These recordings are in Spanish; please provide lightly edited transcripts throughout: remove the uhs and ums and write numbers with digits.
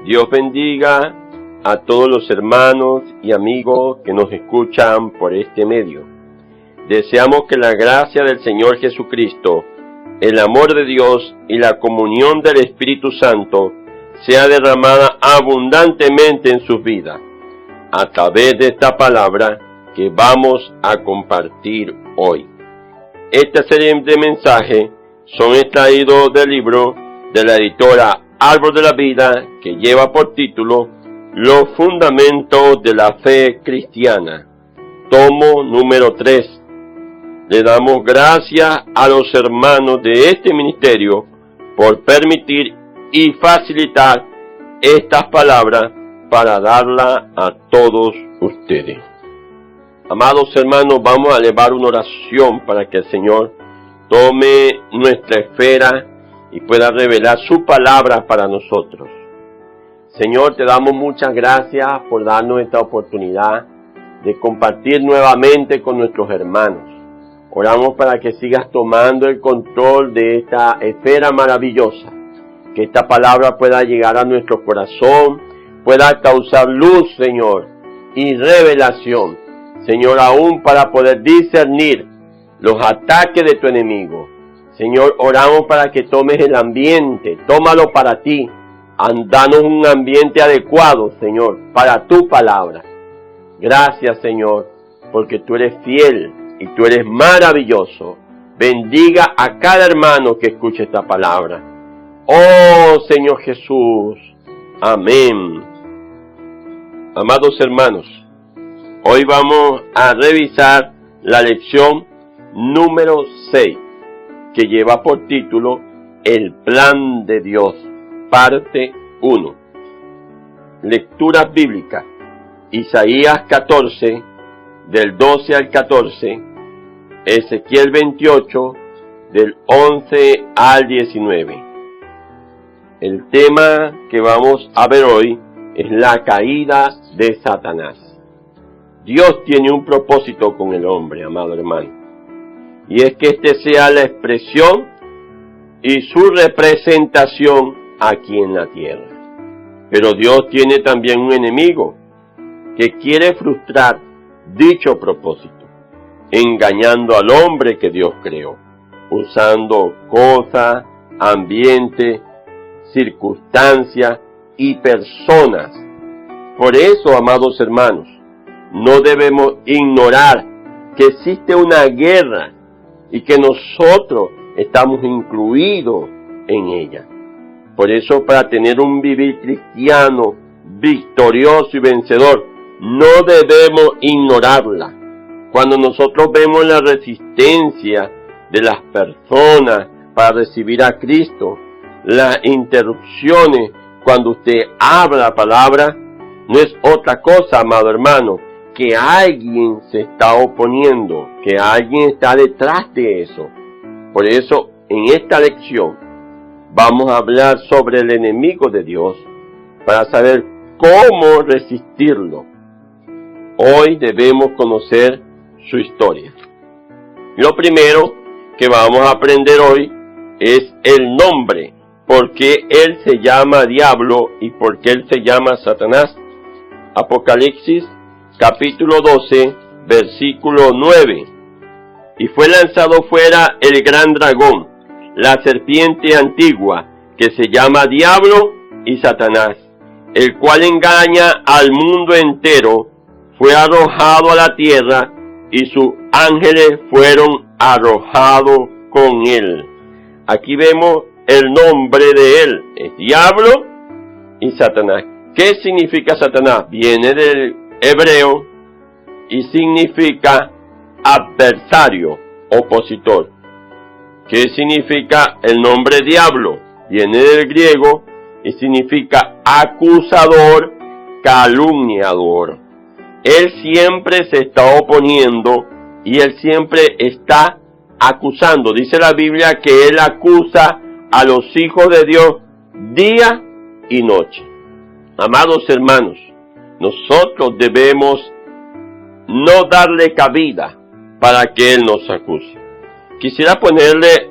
Dios bendiga a todos los hermanos y amigos que nos escuchan por este medio. Deseamos que la gracia del Señor Jesucristo, el amor de Dios y la comunión del Espíritu Santo sea derramada abundantemente en sus vidas, a través de esta palabra que vamos a compartir hoy. Esta serie de mensajes son extraídos del libro de la editora Árbol de la Vida, que lleva por título Los Fundamentos de la Fe Cristiana, tomo número 3. Le damos gracias a los hermanos de este ministerio por permitir y facilitar estas palabras para darlas a todos ustedes. Amados hermanos, vamos a elevar una oración para que el Señor tome nuestra esfera y pueda revelar su palabra para nosotros. Señor, te damos muchas gracias por darnos esta oportunidad de compartir nuevamente con nuestros hermanos. Oramos para que sigas tomando el control de esta esfera maravillosa, que esta palabra pueda llegar a nuestro corazón, pueda causar luz, Señor, y revelación, Señor, aún para poder discernir los ataques de tu enemigo. Señor, oramos para que tomes el ambiente, tómalo para ti, danos un ambiente adecuado, Señor, para tu palabra. Gracias, Señor, porque tú eres fiel y tú eres maravilloso. Bendiga a cada hermano que escuche esta palabra. Oh, Señor Jesús. Amén. Amados hermanos, hoy vamos a revisar la lección número 6, que lleva por título El Plan de Dios, parte 1. Lecturas bíblicas: Isaías 14, del 12 al 14, Ezequiel 28, del 11 al 19. El tema que vamos a ver hoy es la caída de Satanás. Dios tiene un propósito con el hombre, amado hermano, y es que éste sea la expresión y su representación aquí en la tierra. Pero Dios tiene también un enemigo que quiere frustrar dicho propósito, engañando al hombre que Dios creó, usando cosas, ambiente, circunstancias y personas. Por eso, amados hermanos, no debemos ignorar que existe una guerra y que nosotros estamos incluidos en ella. Por eso, para tener un vivir cristiano victorioso y vencedor, no debemos ignorarla. Cuando nosotros vemos la resistencia de las personas para recibir a Cristo, las interrupciones cuando usted habla la palabra, no es otra cosa, amado hermano, que alguien se está oponiendo, que alguien está detrás de eso. Por eso, en esta lección, vamos a hablar sobre el enemigo de Dios, para saber cómo resistirlo. Hoy debemos conocer su historia. Lo primero que vamos a aprender hoy es el nombre, por qué él se llama Diablo y por qué él se llama Satanás. Apocalipsis capítulo 12, versículo 9. Y fue lanzado fuera el gran dragón, la serpiente antigua, que se llama Diablo y Satanás, el cual engaña al mundo entero. Fue arrojado a la tierra y sus ángeles fueron arrojados con él. Aquí vemos el nombre de él, es Diablo y Satanás. ¿Qué significa Satanás? Viene del hebreo y significa adversario, opositor. ¿Qué significa el nombre Diablo? Viene del griego y significa acusador, calumniador. Él siempre se está oponiendo y él siempre está acusando. Dice la Biblia que él acusa a los hijos de Dios día y noche. Amados hermanos, nosotros debemos no darle cabida para que él nos acuse. Quisiera ponerle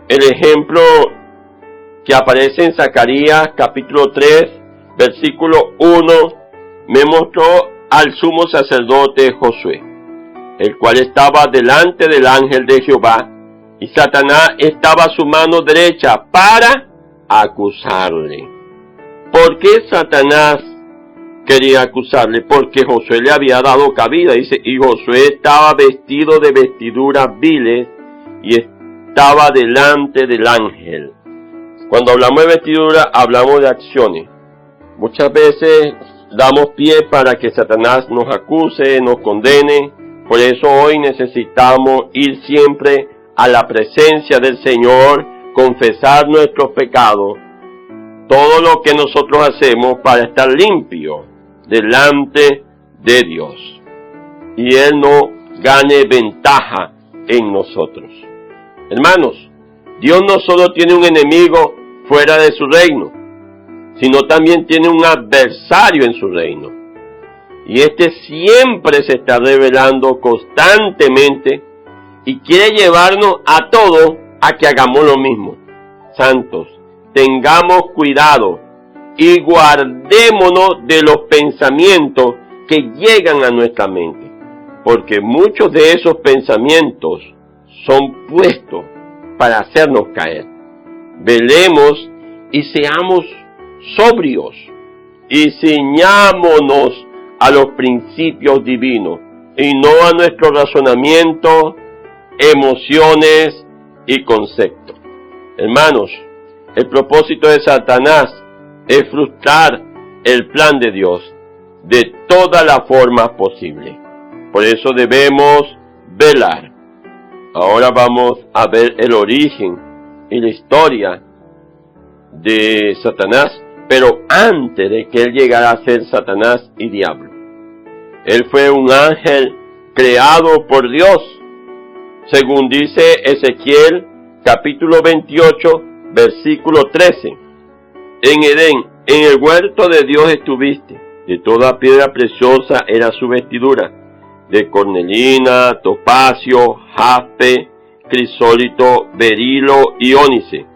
el ejemplo que aparece en Zacarías capítulo 3, versículo 1, me mostró al sumo sacerdote Josué, el cual estaba delante del ángel de Jehová, y Satanás estaba a su mano derecha para acusarle. ¿Por qué Satanás quería acusarle? Porque Josué le había dado cabida, dice, y Josué estaba vestido de vestiduras viles y estaba delante del ángel. Cuando hablamos de vestidura, hablamos de acciones. Muchas veces damos pie para que Satanás nos acuse, nos condene. Por eso hoy necesitamos ir siempre a la presencia del Señor, confesar nuestros pecados, todo lo que nosotros hacemos para estar limpios delante de Dios, y Él no gane ventaja en nosotros. Hermanos, Dios no solo tiene un enemigo fuera de su reino, sino también tiene un adversario en su reino. Y este siempre se está revelando constantemente y quiere llevarnos a todos a que hagamos lo mismo. Santos, tengamos cuidado y guardémonos de los pensamientos que llegan a nuestra mente, porque muchos de esos pensamientos son puestos para hacernos caer. Velemos y seamos sobrios y ciñámonos a los principios divinos y no a nuestro razonamiento, emociones y conceptos. Hermanos, el propósito de Satanás es frustrar el plan de Dios de todas las formas posibles. Por eso debemos velar. Ahora vamos a ver el origen y la historia de Satanás, pero antes de que él llegara a ser Satanás y diablo. Él fue un ángel creado por Dios, según dice Ezequiel capítulo 28, versículo 13. En Edén, en el huerto de Dios estuviste, de toda piedra preciosa era su vestidura, de cornalina, topacio, jaspe, crisólito, berilo y ónice,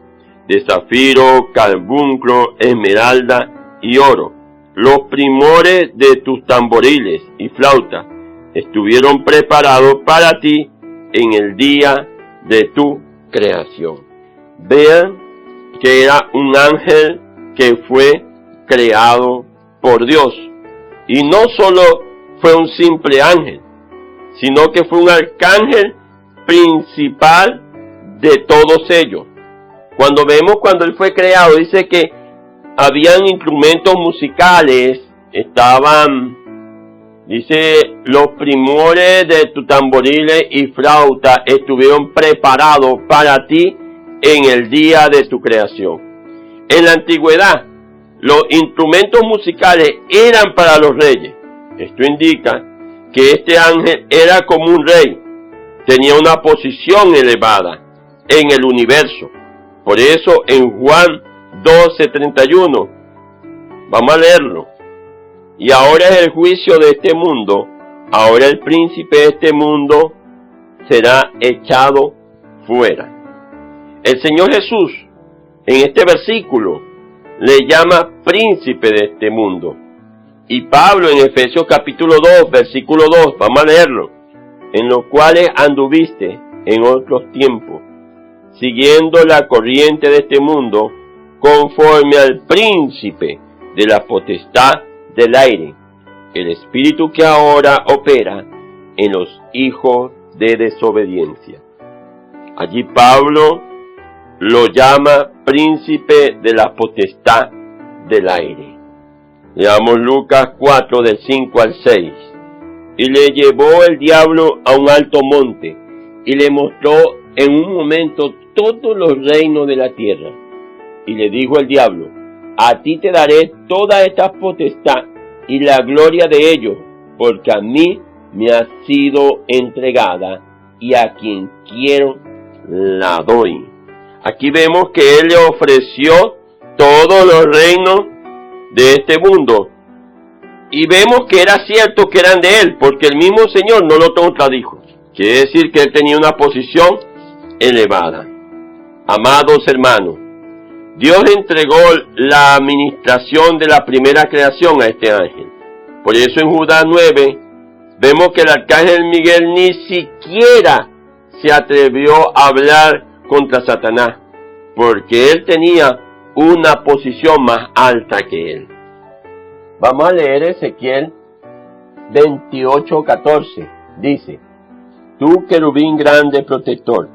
de zafiro, carbunclo, esmeralda y oro. Los primores de tus tamboriles y flautas estuvieron preparados para ti en el día de tu creación. Vean que era un ángel que fue creado por Dios. Y no solo fue un simple ángel, sino que fue un arcángel principal de todos ellos. Cuando él fue creado, dice que habían instrumentos musicales, dice, los primores de tus tamboriles y flauta estuvieron preparados para ti en el día de tu creación. En la antigüedad, los instrumentos musicales eran para los reyes. Esto indica que este ángel era como un rey, tenía una posición elevada en el universo. Por eso en Juan 12:31, vamos a leerlo. Y ahora es el juicio de este mundo, ahora el príncipe de este mundo será echado fuera. El Señor Jesús, en este versículo, le llama príncipe de este mundo. Y Pablo en Efesios capítulo 2, versículo 2, vamos a leerlo, en los cuales anduviste en otros tiempos, siguiendo la corriente de este mundo, conforme al príncipe de la potestad del aire, el espíritu que ahora opera en los hijos de desobediencia. Allí Pablo lo llama príncipe de la potestad del aire. Leamos Lucas 4 del 5 al 6. Y le llevó el diablo a un alto monte y le mostró en un momento todos los reinos de la tierra. Y le dijo el diablo: a ti te daré toda esta potestad y la gloria de ellos, porque a mí me ha sido entregada y a quien quiero la doy. Aquí vemos que él le ofreció todos los reinos de este mundo. Y vemos que era cierto que eran de él, porque el mismo Señor no lo contradijo. Quiere decir que él tenía una posición elevada. Amados hermanos, Dios entregó la administración de la primera creación a este ángel. Por eso en Judas 9 vemos que el arcángel Miguel ni siquiera se atrevió a hablar contra Satanás, porque él tenía una posición más alta que él. Vamos a leer Ezequiel 28:14. Dice: Tú, querubín grande protector,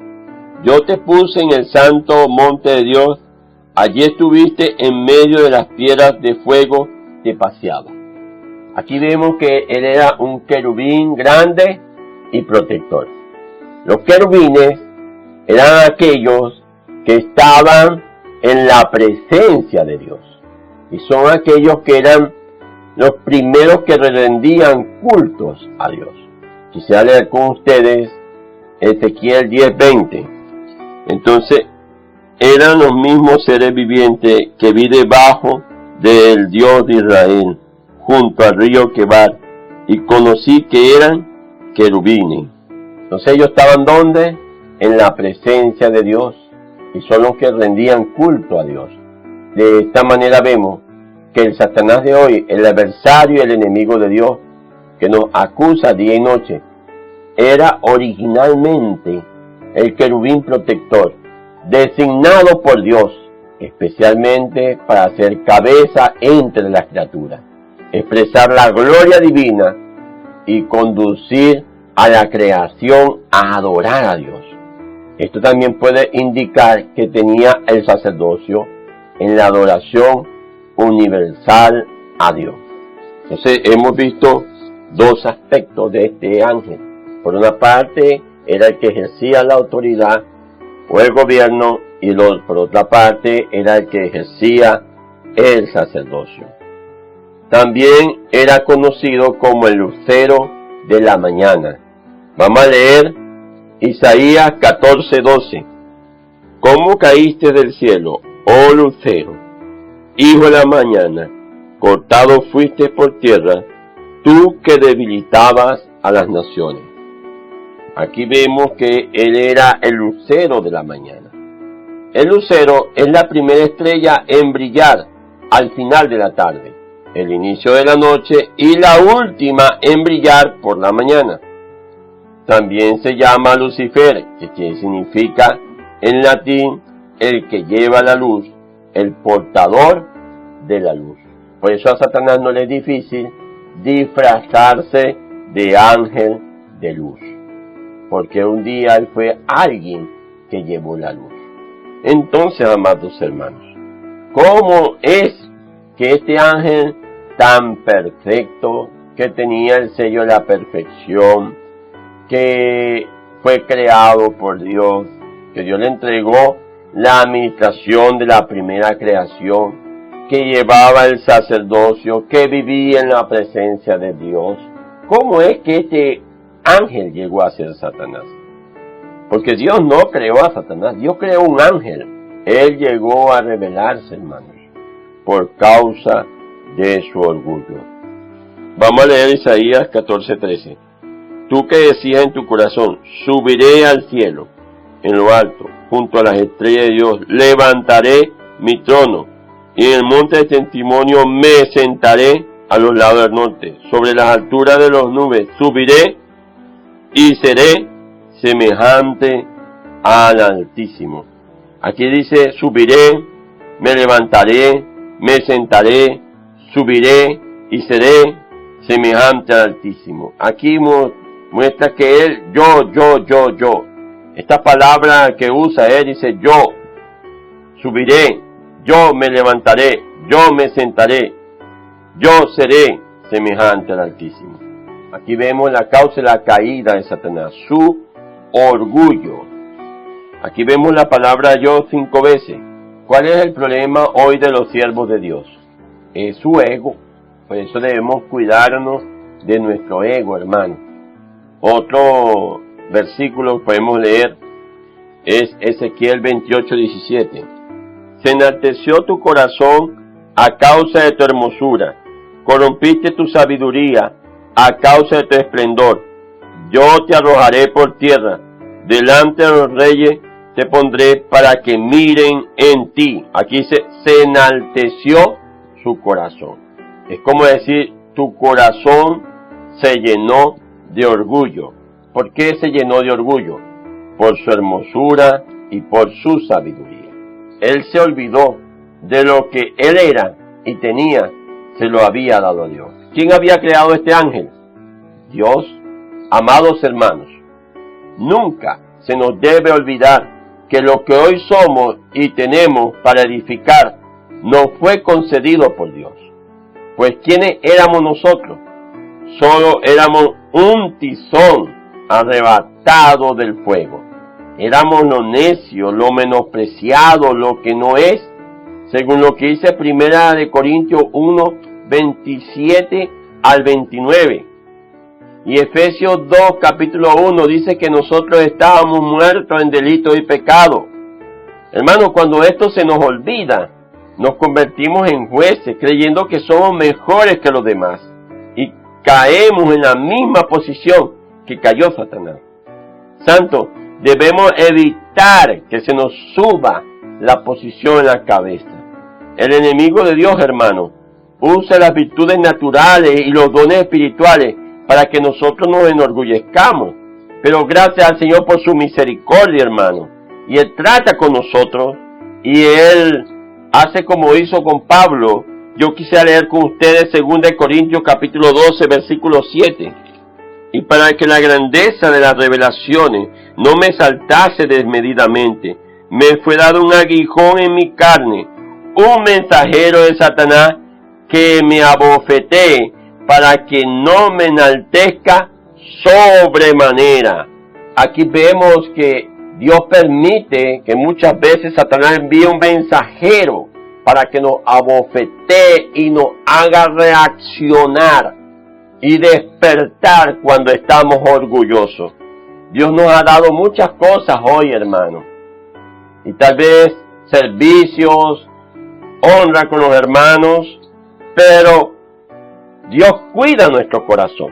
yo te puse en el santo monte de Dios, allí estuviste en medio de las piedras de fuego, te paseaba. Aquí vemos que él era un querubín grande y protector. Los querubines eran aquellos que estaban en la presencia de Dios, y son aquellos que eran los primeros que rendían cultos a Dios. Quisiera leer con ustedes Ezequiel 10:20. Entonces, eran los mismos seres vivientes que vi debajo del Dios de Israel, junto al río Quebar, y conocí que eran querubines. Entonces ellos estaban ¿dónde? En la presencia de Dios, y son los que rendían culto a Dios. De esta manera vemos que el Satanás de hoy, el adversario y el enemigo de Dios, que nos acusa día y noche, era originalmente el querubín protector, designado por Dios, especialmente para ser cabeza entre las criaturas, expresar la gloria divina y conducir a la creación a adorar a Dios. Esto también puede indicar que tenía el sacerdocio en la adoración universal a Dios. Entonces hemos visto dos aspectos de este ángel. Por una parte era el que ejercía la autoridad o el gobierno, y por otra parte era el que ejercía el sacerdocio. También era conocido como el lucero de la mañana. Vamos a leer Isaías 14:12. ¿Cómo caíste del cielo, oh lucero, hijo de la mañana? Cortado fuiste por tierra, tú que debilitabas a las naciones. Aquí vemos que él era el lucero de la mañana. El lucero es la primera estrella en brillar al final de la tarde, el inicio de la noche y la última en brillar por la mañana. También se llama Lucifer, que significa en latín el que lleva la luz, el portador de la luz. Por eso a Satanás no le es difícil disfrazarse de ángel de luz, porque un día él fue alguien que llevó la luz. Entonces, amados hermanos, ¿cómo es que este ángel tan perfecto, que tenía el sello de la perfección, que fue creado por Dios, que Dios le entregó la administración de la primera creación, que llevaba el sacerdocio, que vivía en la presencia de Dios? ¿Cómo es que este ángel llegó a ser Satanás? Porque Dios no creó a Satanás, Dios creó un ángel. Él llegó a rebelarse, hermanos, por causa de su orgullo. Vamos a leer Isaías 14:13. Tú que decías en tu corazón, subiré al cielo, en lo alto, junto a las estrellas de Dios, levantaré mi trono, y en el monte de testimonio me sentaré a los lados del norte, sobre las alturas de las nubes, subiré y seré semejante al Altísimo. Aquí dice, subiré, me levantaré, me sentaré, subiré y seré semejante al Altísimo. Aquí muestra que él, yo. Esta palabra que usa él dice yo, subiré, yo me levantaré, yo me sentaré, yo seré semejante al Altísimo. Aquí vemos la causa de la caída de Satanás, su orgullo. Aquí vemos la palabra yo 5 veces. ¿Cuál es el problema hoy de los siervos de Dios? Es su ego. Por eso debemos cuidarnos de nuestro ego, hermano. Otro versículo que podemos leer es Ezequiel 28:17. Se enalteció tu corazón a causa de tu hermosura, corrompiste tu sabiduría a causa de tu esplendor. Yo te arrojaré por tierra, delante de los reyes te pondré para que miren en ti. Aquí se enalteció su corazón. Es como decir, tu corazón se llenó de orgullo. ¿Por qué se llenó de orgullo? Por su hermosura y por su sabiduría. Él se olvidó de lo que él era y tenía, se lo había dado a Dios. ¿Quién había creado este ángel? Dios. Amados hermanos, nunca se nos debe olvidar que lo que hoy somos y tenemos para edificar nos fue concedido por Dios. Pues ¿quiénes éramos nosotros? Solo éramos un tizón arrebatado del fuego. Éramos lo necio, lo menospreciado, lo que no es, según lo que dice 1 Corintios 1, 27 al 29. Y Efesios 2, capítulo 1, dice que nosotros estábamos muertos en delitos y pecados. Hermanos, cuando esto se nos olvida, nos convertimos en jueces, creyendo que somos mejores que los demás. Y caemos en la misma posición que cayó Satanás. Santo, debemos evitar que se nos suba la posición en la cabeza. El enemigo de Dios, hermano, usa las virtudes naturales y los dones espirituales para que nosotros nos enorgullezcamos. Pero gracias al Señor por su misericordia, hermano. Y Él trata con nosotros. Y Él hace como hizo con Pablo. Yo quisiera leer con ustedes 2 Corintios capítulo 12, versículo 7. Y para que la grandeza de las revelaciones no me saltase desmedidamente, me fue dado un aguijón en mi carne, un mensajero de Satanás que me abofetee, para que no me enaltezca sobremanera. Aquí vemos que Dios permite que muchas veces Satanás envíe un mensajero para que nos abofetee y nos haga reaccionar y despertar cuando estamos orgullosos. Dios nos ha dado muchas cosas hoy, hermano. Y tal vez servicios, honra con los hermanos, pero Dios cuida nuestro corazón.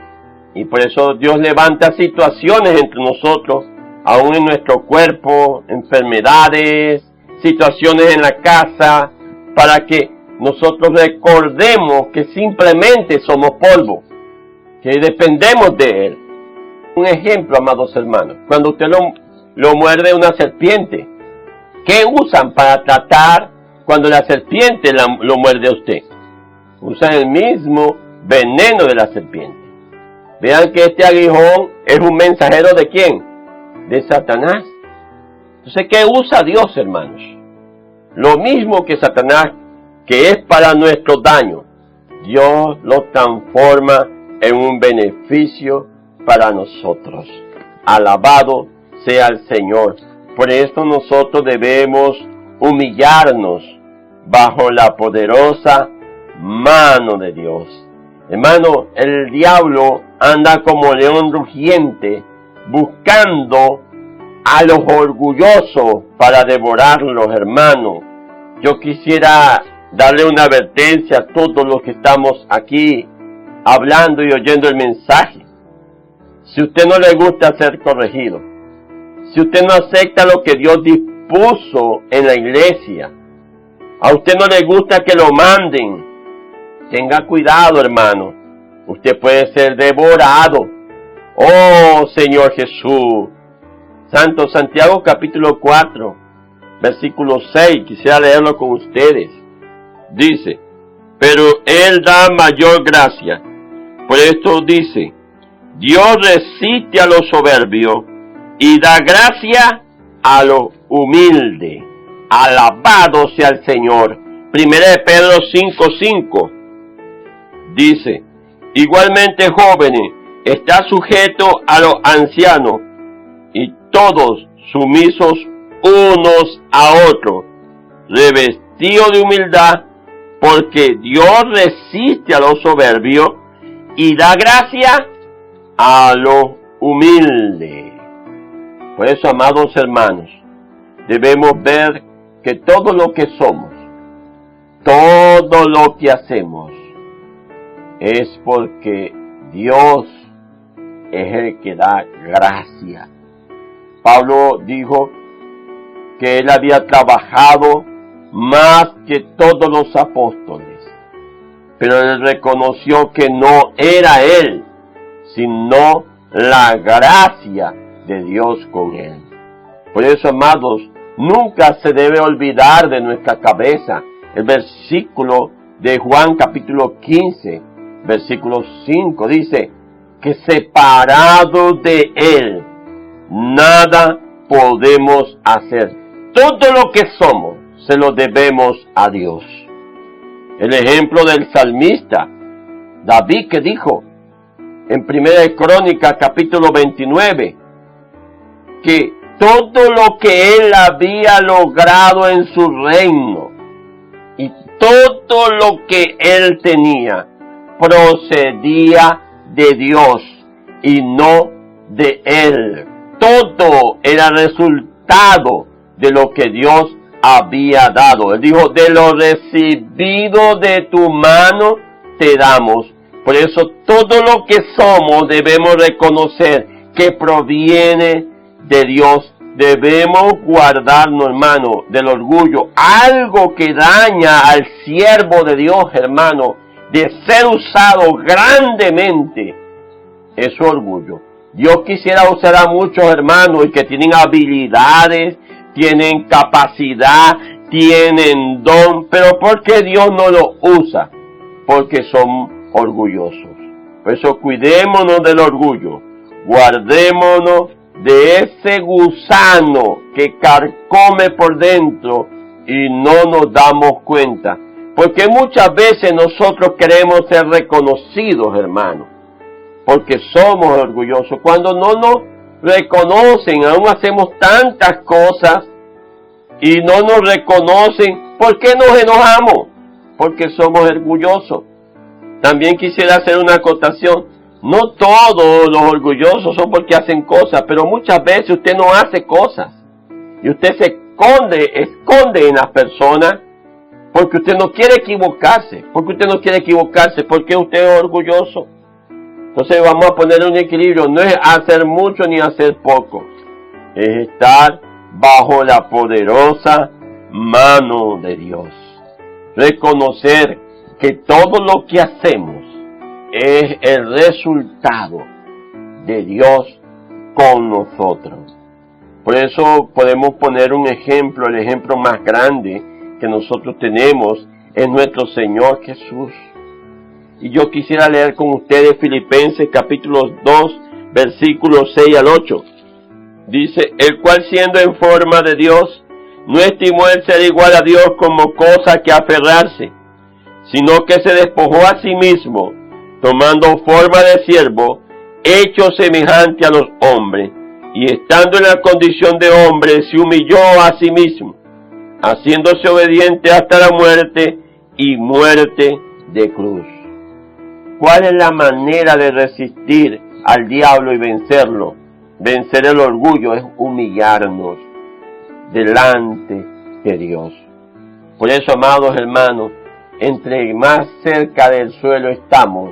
Y por eso Dios levanta situaciones entre nosotros, aún en nuestro cuerpo, enfermedades, situaciones en la casa, para que nosotros recordemos que simplemente somos polvo, que dependemos de Él. Un ejemplo, amados hermanos, cuando usted lo muerde una serpiente, ¿qué usan para tratar cuando la serpiente lo muerde a usted? Usan el mismo veneno de la serpiente. Vean que este aguijón es un mensajero ¿de quién? De Satanás. Entonces, ¿qué usa Dios, hermanos? Lo mismo que Satanás, que es para nuestro daño, Dios lo transforma en un beneficio para nosotros. Alabado sea el Señor. Por eso nosotros debemos humillarnos bajo la poderosa mano de Dios. Hermano, el diablo anda como león rugiente buscando a los orgullosos para devorarlos, hermano. Yo quisiera darle una advertencia a todos los que estamos aquí hablando y oyendo el mensaje. Si usted no le gusta ser corregido, si usted no acepta lo que Dios dispuso en la iglesia, a usted no le gusta que lo manden, tenga cuidado, hermano. Usted puede ser devorado. Oh, Señor Jesús. Santo Santiago capítulo 4, versículo 6. Quisiera leerlo con ustedes. Dice, pero Él da mayor gracia. Por esto dice, Dios resiste a los soberbios y da gracia a los humildes. Alabado sea el Señor. 1 Pedro 5:5 dice, igualmente jóvenes, está sujeto a los ancianos y todos sumisos unos a otros, revestidos de humildad, porque Dios resiste a los soberbios y da gracia a los humildes. Por eso, amados hermanos, debemos ver que todo lo que somos, todo lo que hacemos, es porque Dios es el que da gracia. Pablo dijo que él había trabajado más que todos los apóstoles, pero él reconoció que no era él, sino la gracia de Dios con él. Por eso, amados, nunca se debe olvidar de nuestra cabeza el versículo de Juan capítulo 15, versículo 5, dice que separados de él, nada podemos hacer. Todo lo que somos, se lo debemos a Dios. El ejemplo del salmista, David, que dijo en 1 Crónicas capítulo 29, que todo lo que él había logrado en su reino y todo lo que él tenía procedía de Dios y no de él. Todo era resultado de lo que Dios había dado. Él dijo, de lo recibido de tu mano te damos. Por eso todo lo que somos debemos reconocer que proviene de Dios. Debemos guardarnos, hermano, del orgullo. Algo que daña al siervo de Dios, hermano, de ser usado grandemente, es su orgullo. Dios quisiera usar a muchos hermanos y que tienen habilidades, tienen capacidad, tienen don, pero ¿por qué Dios no lo usa? Porque son orgullosos. Por eso cuidémonos del orgullo, guardémonos de ese gusano que carcome por dentro y no nos damos cuenta. Porque muchas veces nosotros queremos ser reconocidos, hermanos, porque somos orgullosos. Cuando no nos reconocen, aún hacemos tantas cosas y no nos reconocen, ¿por qué nos enojamos? Porque somos orgullosos. También quisiera hacer una acotación. No todos los orgullosos son porque hacen cosas, pero muchas veces usted no hace cosas y usted se esconde en las personas porque usted no quiere equivocarse. Porque usted no quiere equivocarse, porque usted es orgulloso. Entonces vamos a poner un equilibrio. No es hacer mucho ni hacer poco. Es estar bajo la poderosa mano de Dios. Reconocer que todo lo que hacemos es el resultado de Dios con nosotros. Por eso podemos poner un ejemplo, el ejemplo más grande que nosotros tenemos es nuestro Señor Jesús. Y yo quisiera leer con ustedes Filipenses capítulo 2, versículos 6 al 8. Dice, el cual siendo en forma de Dios, no estimó el ser igual a Dios como cosa que aferrarse, sino que se despojó a sí mismo, tomando forma de siervo, hecho semejante a los hombres, y estando en la condición de hombre, se humilló a sí mismo, haciéndose obediente hasta la muerte, y muerte de cruz. ¿Cuál es la manera de resistir al diablo y vencerlo? Vencer el orgullo es humillarnos delante de Dios. Por eso, amados hermanos, entre más cerca del suelo estamos,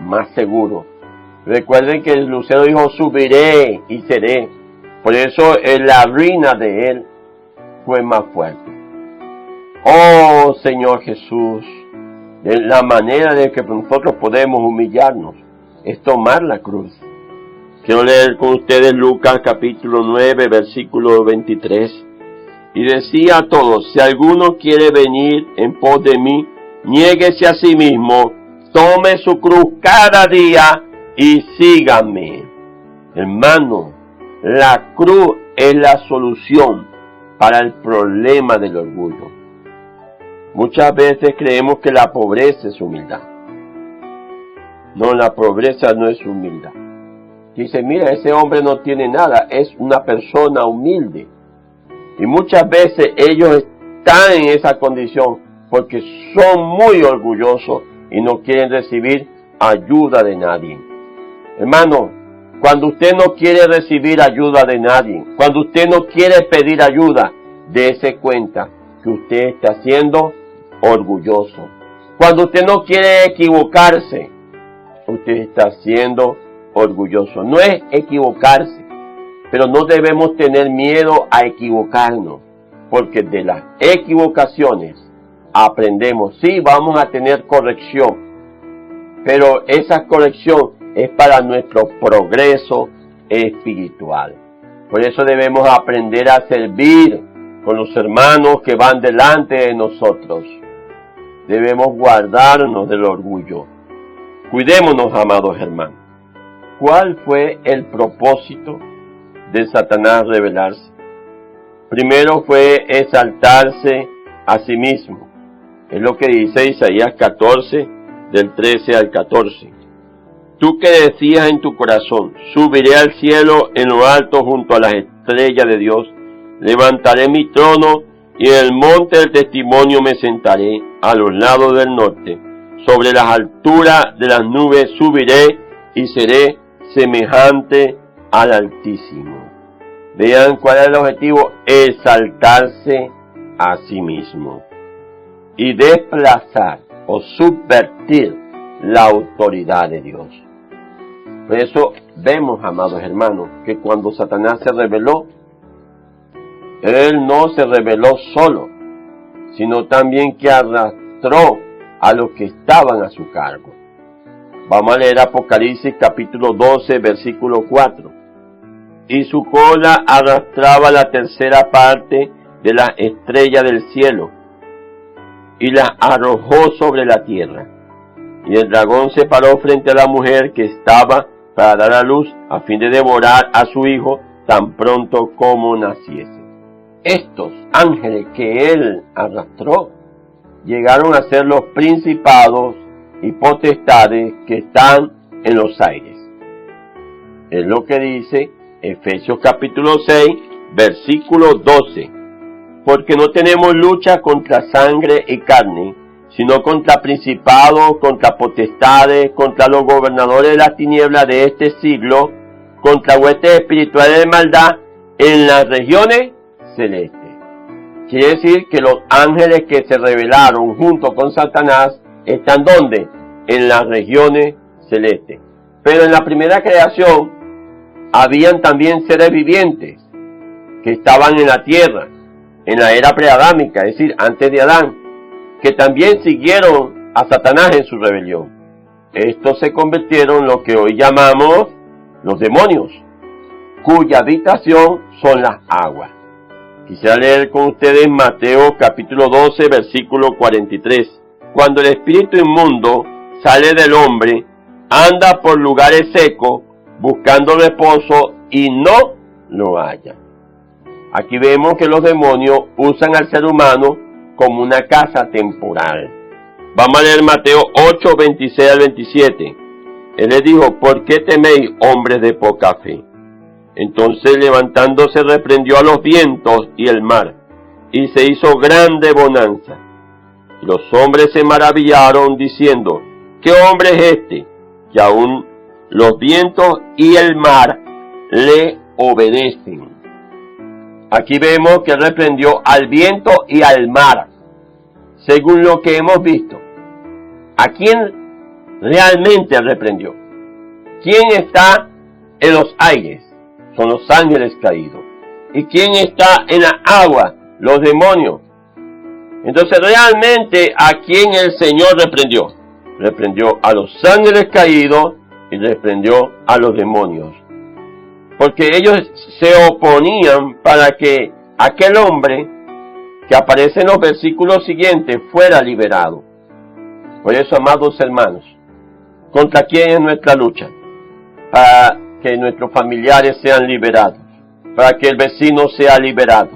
más seguros. Recuerden que el lucero dijo, subiré y seré. Por eso la ruina de él fue más fuerte. Oh Señor Jesús, de la manera de que nosotros podemos humillarnos es tomar la cruz. Quiero leer con ustedes Lucas capítulo 9, versículo 23. Y decía a todos, si alguno quiere venir en pos de mí, niéguese a sí mismo, tome su cruz cada día y sígame. Hermano, la cruz es la solución para el problema del orgullo. Muchas veces creemos que la pobreza es humildad. No, la pobreza no es humildad. Dice, mira, ese hombre no tiene nada, es una persona humilde. Y muchas veces ellos están en esa condición porque son muy orgullosos y no quieren recibir ayuda de nadie. Hermano, cuando usted no quiere recibir ayuda de nadie, cuando usted no quiere pedir ayuda, dése cuenta que usted está siendo orgulloso. Cuando usted no quiere equivocarse, usted está siendo orgulloso. No es equivocarse, pero no debemos tener miedo a equivocarnos. porque de las equivocaciones aprendemos. Sí, vamos a tener corrección, pero esa corrección es para nuestro progreso espiritual. Por eso debemos aprender a servir con los hermanos que van delante de nosotros. Debemos guardarnos del orgullo. Cuidémonos, amados hermanos. ¿Cuál fue el propósito de Satanás rebelarse? Primero fue exaltarse a sí mismo. Es lo que dice Isaías 14, del 13 al 14. Tú que decías en tu corazón, subiré al cielo en lo alto junto a las estrellas de Dios, levantaré mi trono y en el monte del testimonio me sentaré a los lados del norte. Sobre las alturas de las nubes subiré y seré semejante al Altísimo. Vean cuál es el objetivo: exaltarse a sí mismo y desplazar o subvertir la autoridad de Dios. Por eso vemos, amados hermanos, que cuando Satanás se rebeló, él no se rebeló solo, sino también que arrastró a los que estaban a su cargo. Vamos a leer Apocalipsis capítulo 12, versículo 4. Y su cola arrastraba la tercera parte de las estrellas del cielo, y las arrojó sobre la tierra. Y el dragón se paró frente a la mujer que estaba para dar a luz, a fin de devorar a su hijo tan pronto como naciese. Estos ángeles que él arrastró llegaron a ser los principados y potestades que están en los aires. Es lo que dice Efesios capítulo 6, versículo 12. Porque no tenemos lucha contra sangre y carne, sino contra principados, contra potestades, contra los gobernadores de las tinieblas de este siglo, contra huestes espirituales de maldad en las regiones celestes. Quiere decir que los ángeles que se rebelaron junto con Satanás están ¿dónde? En las regiones celestes. Pero en la primera creación habían también seres vivientes que estaban en la tierra, en la era preadámica, es decir, antes de Adán, que también siguieron a Satanás en su rebelión. Estos se convirtieron en lo que hoy llamamos los demonios, cuya habitación son las aguas. Quisiera leer con ustedes Mateo capítulo 12, versículo 43. Cuando el espíritu inmundo sale del hombre, anda por lugares secos, buscando reposo y no lo halla. Aquí vemos que los demonios usan al ser humano como una casa temporal. Vamos a leer Mateo 8, 26 al 27. Él les dijo: ¿por qué teméis, hombres de poca fe? Entonces levantándose reprendió a los vientos y el mar, y se hizo grande bonanza. Y los hombres se maravillaron diciendo: ¿qué hombre es este, que aún los vientos y el mar le obedecen? Aquí vemos que reprendió al viento y al mar, según lo que hemos visto. ¿A quién realmente reprendió? ¿Quién está en los aires? Son los ángeles caídos. ¿Y quién está en la agua? Los demonios. Entonces, realmente, ¿a quién el Señor reprendió? Reprendió a los ángeles caídos y reprendió a los demonios. Porque ellos se oponían para que aquel hombre que aparece en los versículos siguientes fuera liberado. Por eso, amados hermanos, ¿contra quién es nuestra lucha? Para que nuestros familiares sean liberados, para que el vecino sea liberado,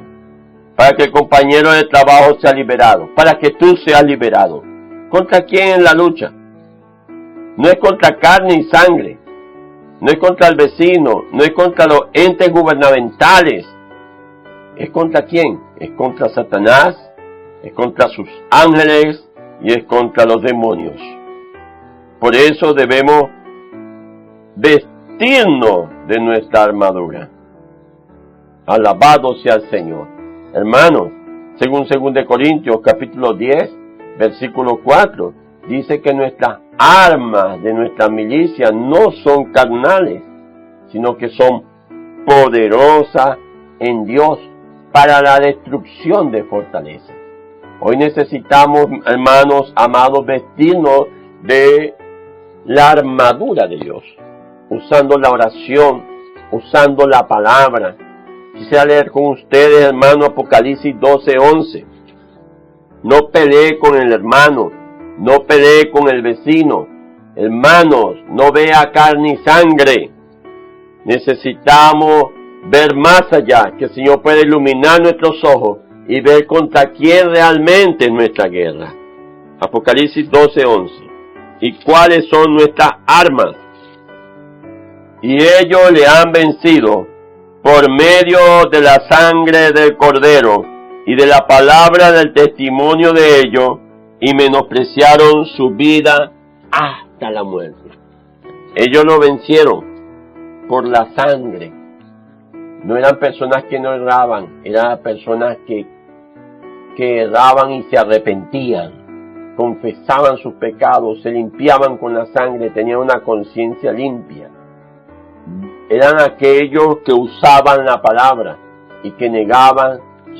para que el compañero de trabajo sea liberado, para que tú seas liberado. ¿Contra quién es la lucha? No es contra carne y sangre, no es contra el vecino, no es contra los entes gubernamentales. ¿Es contra quién? Es contra Satanás, es contra sus ángeles y es contra los demonios. Por eso debemos vestirnos de nuestra armadura. Alabado sea el Señor. Hermanos, según 2 Corintios capítulo 10, versículo 4, dice que nuestras armas de nuestra milicia no son carnales, sino que son poderosas en Dios para la destrucción de fortalezas. Hoy necesitamos, hermanos amados, vestirnos de la armadura de Dios, usando la oración, usando la palabra. Quisiera leer con ustedes, hermano, Apocalipsis 12:11. No pelee con el hermano, no pelee con el vecino. Hermanos, no vea carne y sangre. Necesitamos ver más allá, que el Señor pueda iluminar nuestros ojos y ver contra quién realmente es nuestra guerra. Apocalipsis 12:11. ¿Y cuáles son nuestras armas? Y ellos le han vencido por medio de la sangre del Cordero y de la palabra del testimonio de ellos, y menospreciaron su vida hasta la muerte. Ellos lo vencieron por la sangre. No eran personas que no erraban, eran personas que erraban y se arrepentían, confesaban sus pecados, se limpiaban con la sangre, tenían una conciencia limpia. Eran aquellos que usaban la palabra y que negaban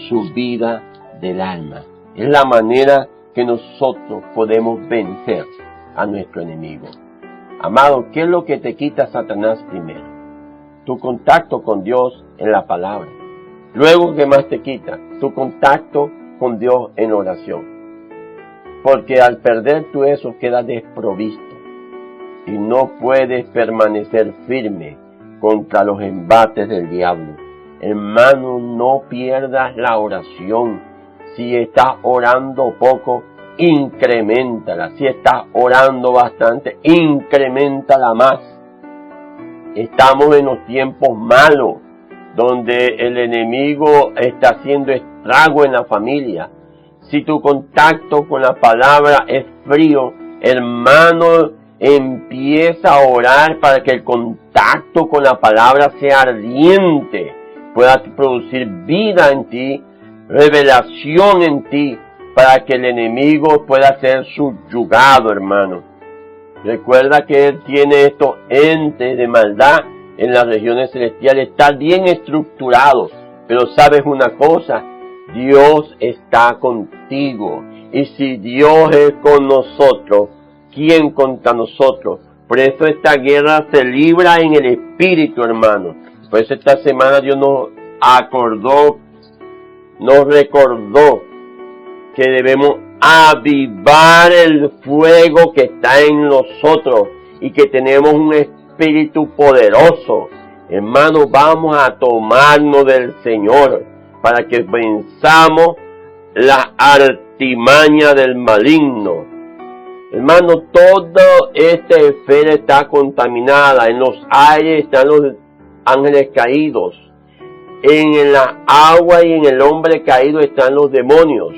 su vida del alma. Es la manera que nosotros podemos vencer a nuestro enemigo. Amado, ¿qué es lo que te quita Satanás primero? Tu contacto con Dios en la palabra. Luego, ¿qué más te quita? Tu contacto con Dios en oración. Porque al perder tú eso quedas desprovisto y no puedes permanecer firme contra los embates del diablo. Hermano, no pierdas la oración. Si estás orando poco, increméntala. Si estás orando bastante, increméntala más. Estamos en los tiempos malos, donde el enemigo está haciendo estrago en la familia. Si tu contacto con la palabra es frío, hermano, empieza a orar para que el contacto con la palabra sea ardiente, pueda producir vida en ti, revelación en ti, para que el enemigo pueda ser subyugado, hermano. Recuerda que él tiene estos entes de maldad en las regiones celestiales, está bien estructurado, pero sabes una cosa, Dios está contigo, y si Dios es con nosotros, ¿quién contra nosotros? Por eso esta guerra se libra en el espíritu, hermano. Por eso esta semana Dios nos recordó que debemos avivar el fuego que está en nosotros y que tenemos un espíritu poderoso. Hermano, vamos a tomarnos del Señor para que venzamos la artimaña del maligno. Hermano, toda esta esfera está contaminada. En los aires están los ángeles caídos. En la agua y en el hombre caído están los demonios.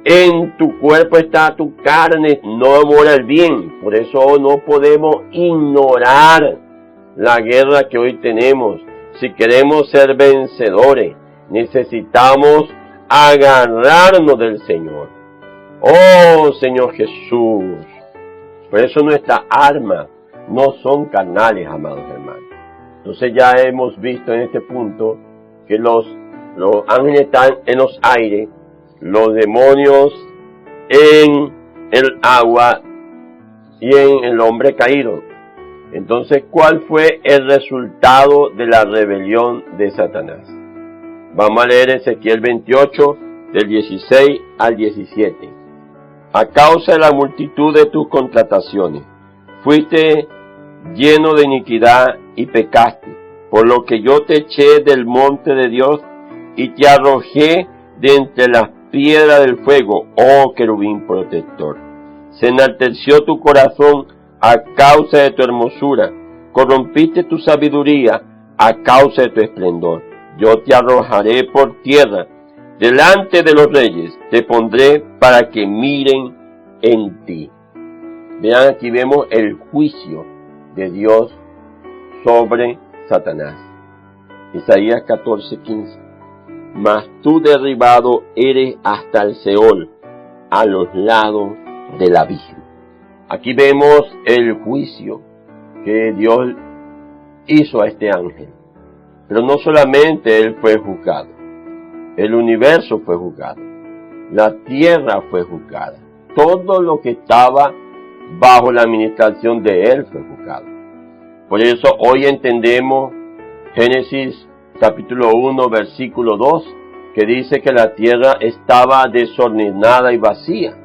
En tu cuerpo está tu carne, no mora el bien. Por eso no podemos ignorar la guerra que hoy tenemos. Si queremos ser vencedores, necesitamos agarrarnos del Señor. Oh Señor Jesús. Por eso nuestras armas no son carnales, amados hermanos. Entonces ya hemos visto en este punto que los ángeles están en los aires, los demonios en el agua y en el hombre caído. Entonces, ¿cuál fue el resultado de la rebelión de Satanás? Vamos a leer Ezequiel 28, del 16 al 17. A causa de la multitud de tus contrataciones, fuiste lleno de iniquidad y pecaste, por lo que yo te eché del monte de Dios y te arrojé de entre las piedras del fuego, oh querubín protector. Se enalteció tu corazón a causa de tu hermosura, corrompiste tu sabiduría a causa de tu esplendor. Yo te arrojaré por tierra, delante de los reyes te pondré para que miren en ti. Vean, aquí vemos el juicio de Dios sobre Satanás. Isaías 14:15. Mas tú derribado eres hasta el Seol, a los lados del abismo. Aquí vemos el juicio que Dios hizo a este ángel. Pero no solamente él fue juzgado. el universo fue juzgado, la tierra fue juzgada, todo lo que estaba bajo la administración de Él fue juzgado. Por eso hoy entendemos Génesis capítulo 1, versículo 2, que dice que la tierra estaba desordenada y vacía.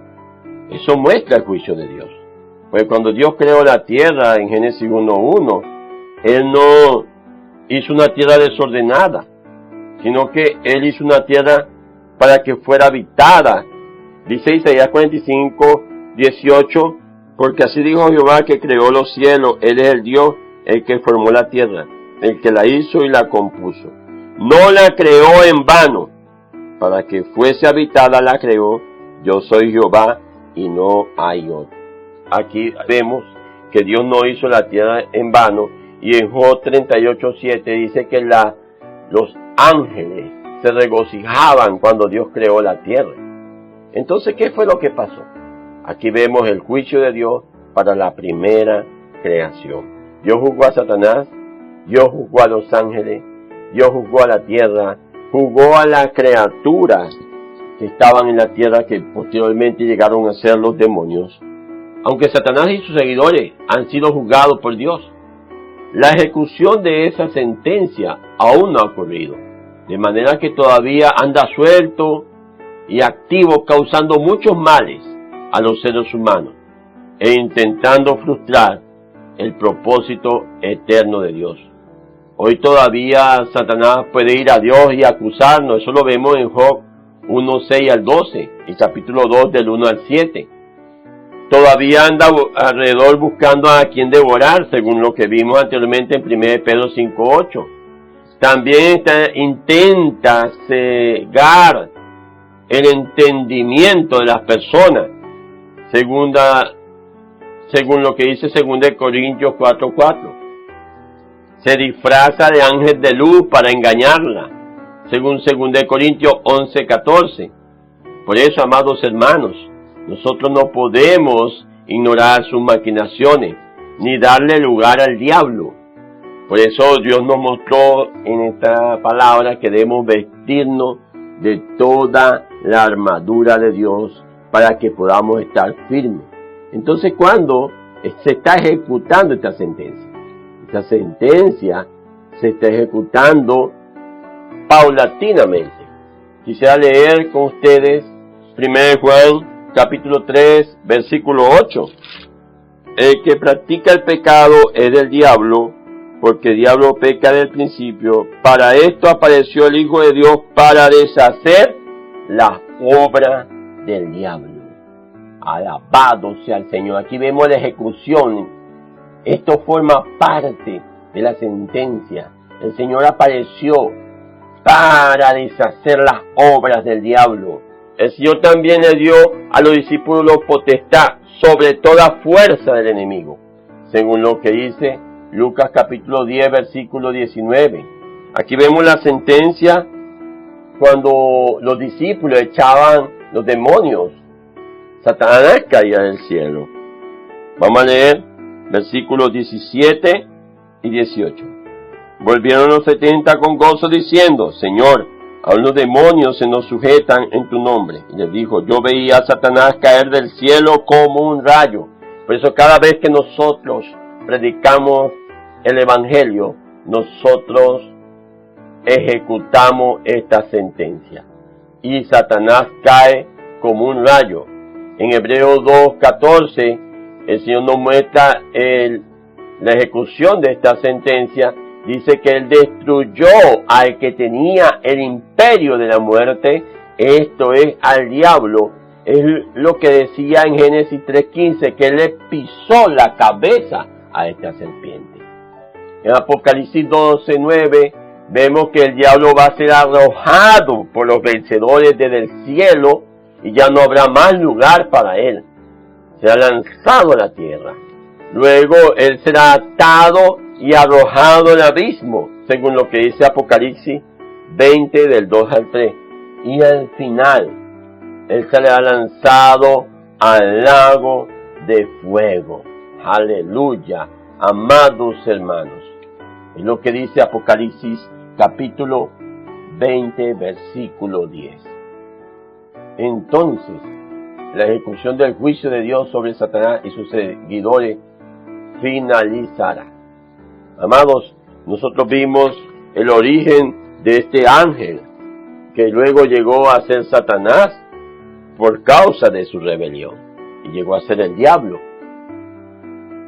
Eso muestra el juicio de Dios. Pues cuando Dios creó la tierra en Génesis 1:1, Él no hizo una tierra desordenada, sino que Él hizo una tierra para que fuera habitada. Dice Isaías 45:18, porque así dijo Jehová que creó los cielos, Él es el Dios, el que formó la tierra, el que la hizo y la compuso. No la creó en vano, para que fuese habitada la creó, yo soy Jehová y no hay otro. Aquí vemos que Dios no hizo la tierra en vano, y en Job 38:7 dice que los ángeles se regocijaban cuando Dios creó la tierra. Entonces, ¿qué fue lo que pasó? Aquí vemos el juicio de Dios para la primera creación. Dios juzgó a Satanás, Dios juzgó a los ángeles, Dios juzgó a la tierra, juzgó a las criaturas que estaban en la tierra, que posteriormente llegaron a ser los demonios. Aunque Satanás y sus seguidores han sido juzgados por Dios, la ejecución de esa sentencia aún no ha ocurrido. De manera que todavía anda suelto y activo, causando muchos males a los seres humanos e intentando frustrar el propósito eterno de Dios. Hoy todavía Satanás puede ir a Dios y acusarnos. Eso lo vemos en Job 1:6 al 12 y capítulo 2 del 1 al 7. Todavía anda alrededor buscando a quien devorar, según lo que vimos anteriormente en 1 Pedro 5:8. También intenta cegar el entendimiento de las personas, según lo que dice 2 Corintios 4:4. Se disfraza de ángel de luz para engañarla, según 2 Corintios 11:14. Por eso, amados hermanos, nosotros no podemos ignorar sus maquinaciones, ni darle lugar al diablo. Por eso Dios nos mostró en esta palabra que debemos vestirnos de toda la armadura de Dios para que podamos estar firmes. Entonces, ¿cuándo se está ejecutando esta sentencia? Esta sentencia se está ejecutando paulatinamente. Quisiera leer con ustedes 1 Juan capítulo 3, versículo 8. El que practica el pecado es del diablo, porque el diablo peca desde el principio. Para esto apareció el Hijo de Dios, para deshacer la obra del diablo. Alabado sea el Señor. Aquí vemos la ejecución. Esto forma parte de la sentencia. El Señor apareció para deshacer las obras del diablo. El Señor también le dio a los discípulos potestad sobre toda fuerza del enemigo, según lo que dice Lucas capítulo 10, versículo 19. Aquí vemos la sentencia cuando los discípulos echaban los demonios. Satanás caía del cielo. Vamos a leer versículos 17 y 18. Volvieron los 70 con gozo diciendo: Señor, aún los demonios se nos sujetan en tu nombre. Y les dijo: yo veía a Satanás caer del cielo como un rayo. Por eso cada vez que nosotros predicamos el Evangelio, nosotros ejecutamos esta sentencia. Y Satanás cae como un rayo. En Hebreos 2:14, el Señor nos muestra la ejecución de esta sentencia. Dice que Él destruyó al que tenía el imperio de la muerte, esto es, al diablo. Es lo que decía en Génesis 3:15, que Él le pisó la cabeza a esta serpiente. En Apocalipsis 12:9 vemos que el diablo va a ser arrojado por los vencedores desde el cielo y ya no habrá más lugar para él. Será lanzado a la tierra. Luego Él será atado y arrojado al abismo, según lo que dice Apocalipsis 20 del 2 al 3. Y al final, Él será lanzado al lago de fuego. Aleluya, amados hermanos. Es lo que dice Apocalipsis capítulo 20, versículo 10. Entonces, la ejecución del juicio de Dios sobre Satanás y sus seguidores finalizará. Amados, nosotros vimos el origen de este ángel, que luego llegó a ser Satanás por causa de su rebelión, y llegó a ser el diablo.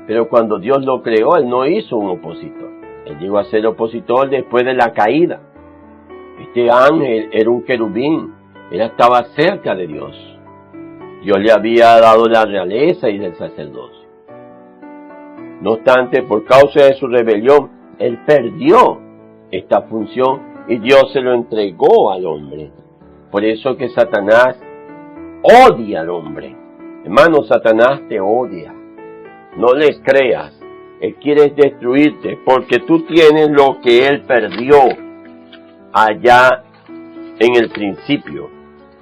Pero cuando Dios lo creó, Él no hizo un opositor. Él llegó a ser opositor después de la caída. Este ángel era un querubín, él estaba cerca de Dios. Dios le había dado la realeza y el sacerdocio. No obstante, por causa de su rebelión, él perdió esta función y Dios se lo entregó al hombre. Por eso que Satanás odia al hombre. Hermano, Satanás te odia. No le creas. Él quiere destruirte porque tú tienes lo que él perdió allá en el principio.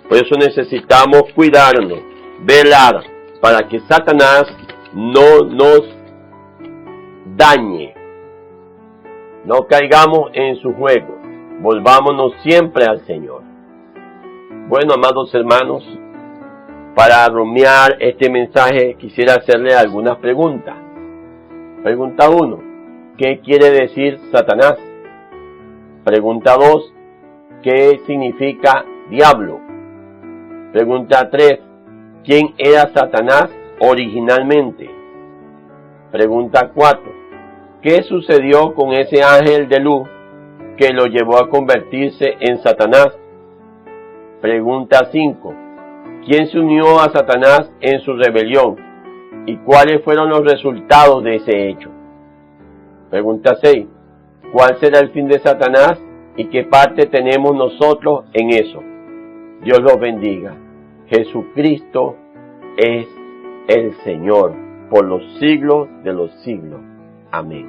Por eso necesitamos cuidarnos, velar, para que Satanás no nos dañe. No caigamos en su juego. Volvámonos siempre al Señor. Bueno, amados hermanos, para rumiar este mensaje quisiera hacerle algunas preguntas. Pregunta 1. ¿Qué quiere decir Satanás? Pregunta 2. ¿Qué significa diablo? Pregunta 3. ¿Quién era Satanás originalmente? Pregunta 4. ¿Qué sucedió con ese ángel de luz que lo llevó a convertirse en Satanás? Pregunta 5. ¿Quién se unió a Satanás en su rebelión? ¿Y cuáles fueron los resultados de ese hecho? Pregunta 6. ¿Cuál será el fin de Satanás y qué parte tenemos nosotros en eso? Dios los bendiga. Jesucristo es el Señor por los siglos de los siglos. Amén.